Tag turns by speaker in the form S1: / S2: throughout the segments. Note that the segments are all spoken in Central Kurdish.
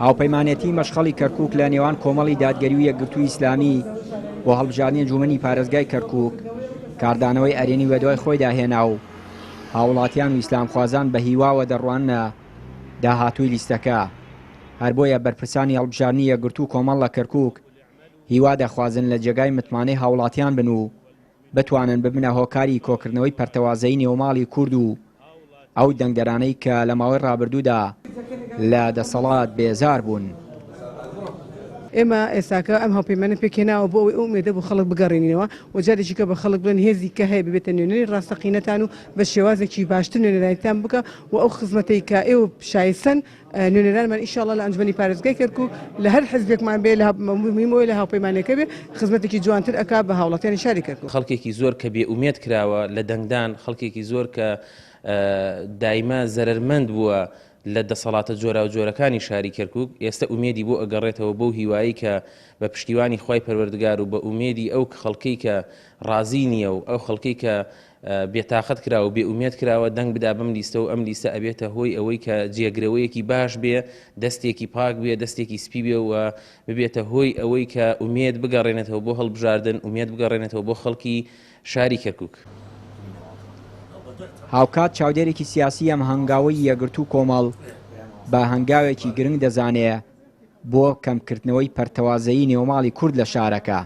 S1: هاوپەیمانێتی مەشخەڵی کەرکووک لە نێوان کۆمەڵی دادگەری و یەکگرتووی ئیسلامی بۆ هەڵبژاردنی ئەنجومەنی پارێزگای کەرکووک کاردانەوەی ئەرێنی بە دوای خۆی داهێنا و هاوڵاتیان و ئیسلامخوازان بە هیواوە دەڕوانە داهاتووی لیستەکە. هەر بۆیە بەرپرسانی هەڵبژاردننی یەکگرتوو کۆمەڵ لە کەرکووک هیوا دەخوازن لە جێگای متمانەی هاوڵاتیان بن و بتوانن ببنە هۆکاری کۆکردنەوەی پەرتەوازەی نێوماڵی کورد و ئەو دەنگدەرانەی کە لە ماوەی ڕابردوودا لە دەسەڵات بێزار بوون.
S2: ئێمە ئێستاکە ئەم هاوپەیمانە پێکێناوە بۆ ئەوەی ئومێدە بۆ خەڵک بگەڕێنینەوە و جارێکیکە بە خەڵک بڵێن هێزی کە هەیە ببێتە نوێنەری ڕاستەقینەتان و بە شێوازێکی باشتر نوێنەرانیتان بکە و ئەو خزمەتەی کە ئێوە شایستن نوێنەرانمان ئینشاڵڵا لە ئەنجومەنی پارێزگای کەرکووک لە هەر حزبێکمان بێ لە مهمەوەی لە هاوپەیمانەکە بێ خزمەتێکی جوانتر ئەکا بە هاوڵاتیانی شاری کەرکووک.
S3: خەڵکێکی زۆر کە بێئومێد کراوە لە دەنگدان، خەڵکێکی زۆر کە دایما زەرمەند بووە لە دەسەڵاتە جۆرا و جۆرەکانی شاری کەرکووک ئێستا ئومێدی بۆ ئەگەڕێتەوە بەو هیوایی کە بە پشتیوانی خی پەروەردگار و بە ئومێدی ئەو خەڵکەی کە ڕازی نییە و ئەو خەڵکەی کە بێتاقەت کراوە و بێ ئومێد کراوە دەنگ بدا بەم لیستە و ئەم لیستە ئەبێتە هۆی ئەوەی کە جێگرەوەیەکی باش بێ، دەستێکی پاک بێ، دەستێکی سپی بێ و ببێتە هۆی ئەوەی کە ئومێد بگەڕێنێتەوە بۆ هەڵبژاردن، ئومێد بگەڕێنێتەوە بۆ خەڵکی شاری کەرکووک.
S1: هاوکات چاودێرێکی سیاسی ئەم هەنگاوی یەکگرتوو کۆمەڵ بە هەنگاوێکی گرنگ دەزانێ بۆ کەمکردنەوەی پەرتەوازەیی نێوماڵی کورد لە شارەکە.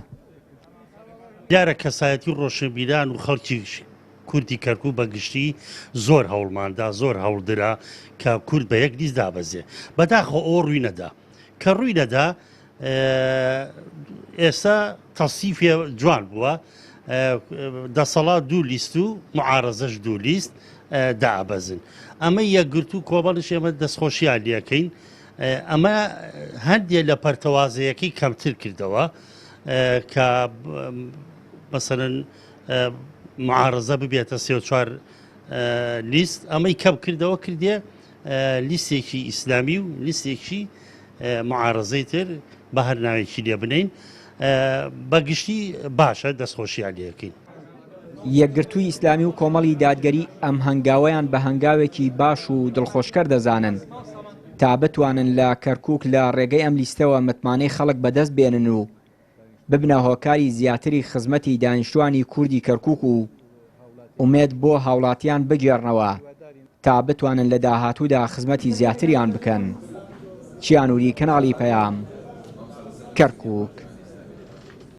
S4: دیارە کەسایەتی ڕۆشنبیران و خەڵکی کوردی کەرکووک بەگشتی زۆر هەوڵماندا، زۆر هەوڵدرا کە کورد بە یەک لیست دابەزێ. بەداخۆ ئەوە ڕووی نەدا کە ڕووی نەدا ئێستا تەسیفێ جوان بووە، دەسەڵات دوو لیست و معارەزەش دوو لیست دابەزن. ئەمە یەکگرتوو کۆمەڵش ئێمە دەستخۆشیان لەکەین. ئەمە هەندێک لە پەرتەوازەیەکی کەمتر کردەوە کە مەسەرەن معارەزە ببێتە 34 لیست، ئەمەی کەم کردەوە کردێ لیستێکی ئیسلامی و لیستێکی معارەزەی تر بە هەر ناوێکی لێ بنین بەگشتی باشە دەستخۆشیان لەکەین.
S1: یەکگرتووی ئیسلامی و کۆمەڵی دادگەری ئەم هەنگاوەیان بە هەنگاوێکی باش و دڵخۆشکەر دەزانن تا بتوانن لە کەرکووک لە ڕێگەی ئەم لیستەوە متمانەی خەڵک بەدەست بێنن و ببنە هۆکاری زیاتری خزمەتی دانیشتوانی کوردی کەرکووک و ئومێد بۆ هاوڵاتیان بگێڕنەوە تا بتوانن لە داهاتوودا خزمەتی زیاتریان بکەن. چیانوری کەناڵی پەیام، کەرکووک.